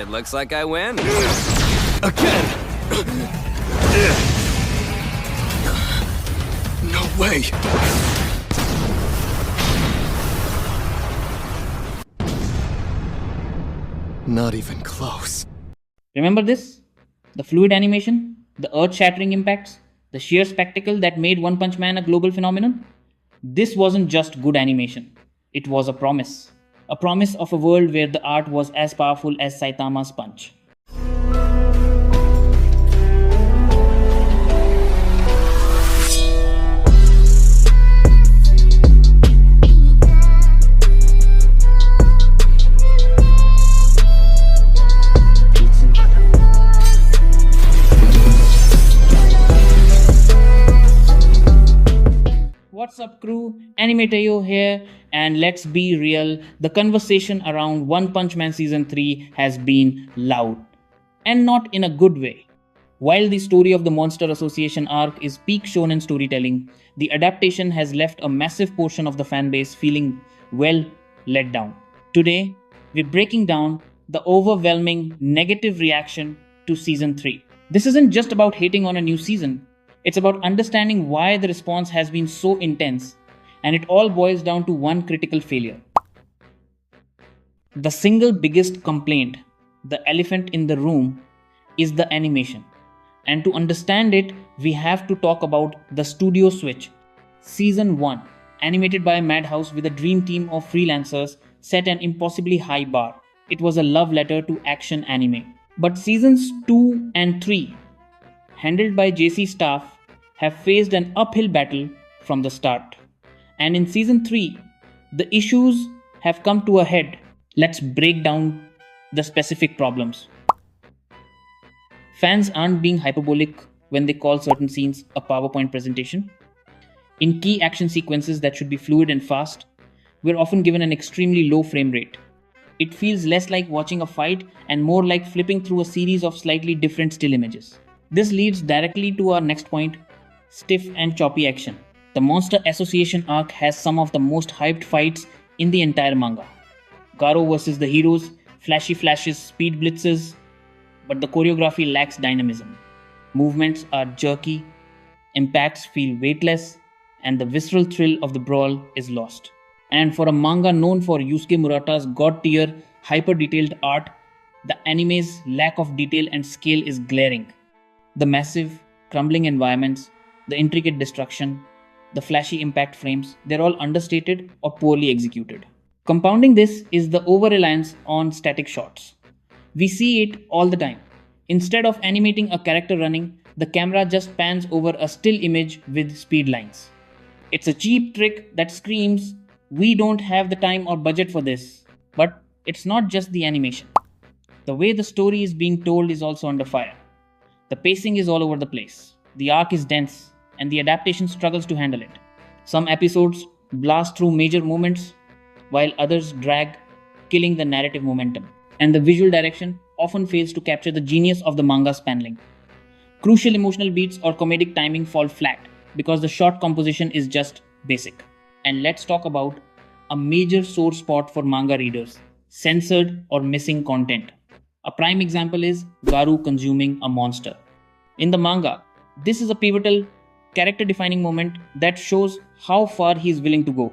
It looks like I win. Again! No way! Not even close. Remember this? The fluid animation, the earth-shattering impacts, the sheer spectacle that made One Punch Man a global phenomenon? This wasn't just good animation. It was a promise. A promise of a world where the art was as powerful as Saitama's punch. What's up, crew? AnimeTaiyo here, and let's be real, the conversation around One Punch Man Season 3 has been loud. And not in a good way. While the story of the Monster Association arc is peak shonen storytelling, the adaptation has left a massive portion of the fanbase feeling, well, let down. Today, we're breaking down the overwhelming negative reaction to Season 3. This isn't just about hating on a new season. It's about understanding why the response has been so intense, and it all boils down to one critical failure. The single biggest complaint, the elephant in the room, is the animation. And to understand it, we have to talk about the Studio Switch. Season 1, animated by Madhouse with a dream team of freelancers, set an impossibly high bar. It was a love letter to action anime. But seasons 2 and 3, handled by JC staff, have faced an uphill battle from the start. And in season 3, the issues have come to a head. Let's break down the specific problems. Fans aren't being hyperbolic when they call certain scenes a PowerPoint presentation. In key action sequences that should be fluid and fast, we're often given an extremely low frame rate. It feels less like watching a fight and more like flipping through a series of slightly different still images. This leads directly to our next point, stiff and choppy action. The Monster Association arc has some of the most hyped fights in the entire manga. Garo versus the heroes, flashy flashes, speed blitzes, but the choreography lacks dynamism. Movements are jerky, impacts feel weightless, and the visceral thrill of the brawl is lost. And for a manga known for Yusuke Murata's god-tier, hyper-detailed art, the anime's lack of detail and scale is glaring. The massive, crumbling environments, the intricate destruction, the flashy impact frames, they're all understated or poorly executed. Compounding this is the over-reliance on static shots. We see it all the time. Instead of animating a character running, the camera just pans over a still image with speed lines. It's a cheap trick that screams, we don't have the time or budget for this. But it's not just the animation. The way the story is being told is also under fire. The pacing is all over the place. The arc is dense, and the adaptation struggles to handle it. Some episodes blast through major moments, while others drag, killing the narrative momentum. And the visual direction often fails to capture the genius of the manga's paneling. Crucial emotional beats or comedic timing fall flat because the shot composition is just basic. And let's talk about a major sore spot for manga readers: censored or missing content. A prime example is Garu consuming a monster. In the manga, this is a pivotal, character-defining moment that shows how far he is willing to go.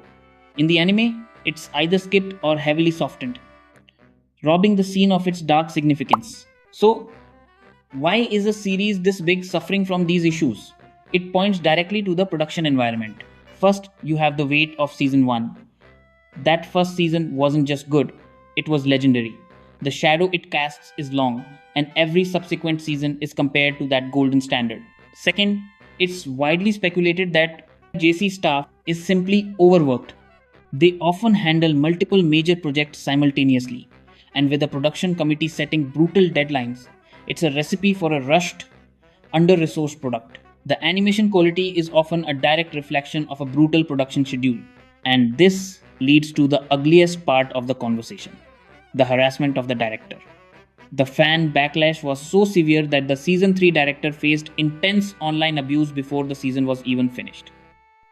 In the anime, it's either skipped or heavily softened, robbing the scene of its dark significance. So, why is a series this big suffering from these issues? It points directly to the production environment. First, you have the weight of season 1. That first season wasn't just good, it was legendary. The shadow it casts is long, and every subsequent season is compared to that golden standard. Second, it's widely speculated that JC staff is simply overworked. They often handle multiple major projects simultaneously, and with a production committee setting brutal deadlines, it's a recipe for a rushed, under-resourced product. The animation quality is often a direct reflection of a brutal production schedule, and this leads to the ugliest part of the conversation: the harassment of the director. The fan backlash was so severe that the season 3 director faced intense online abuse before the season was even finished.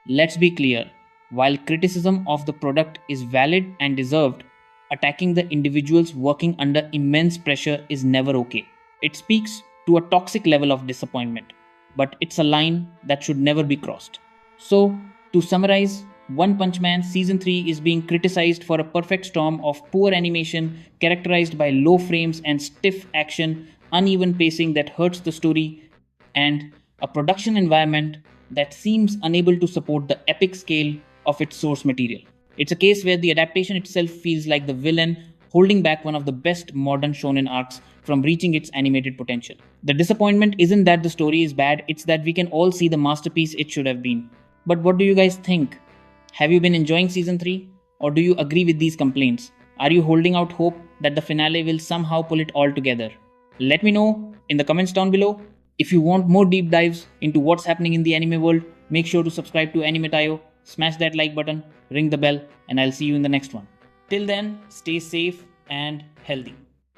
Let's be clear, while criticism of the product is valid and deserved, attacking the individuals working under immense pressure is never okay. It speaks to a toxic level of disappointment, but it's a line that should never be crossed. So, to summarize, One Punch Man Season 3 is being criticized for a perfect storm of poor animation characterized by low frames and stiff action, uneven pacing that hurts the story, and a production environment that seems unable to support the epic scale of its source material. It's a case where the adaptation itself feels like the villain holding back one of the best modern shonen arcs from reaching its animated potential. The disappointment isn't that the story is bad, it's that we can all see the masterpiece it should have been. But what do you guys think? Have you been enjoying season 3? Or do you agree with these complaints? Are you holding out hope that the finale will somehow pull it all together? Let me know in the comments down below. If you want more deep dives into what's happening in the anime world, make sure to subscribe to AnimeTaiyo, smash that like button, ring the bell, and I'll see you in the next one. Till then, stay safe and healthy.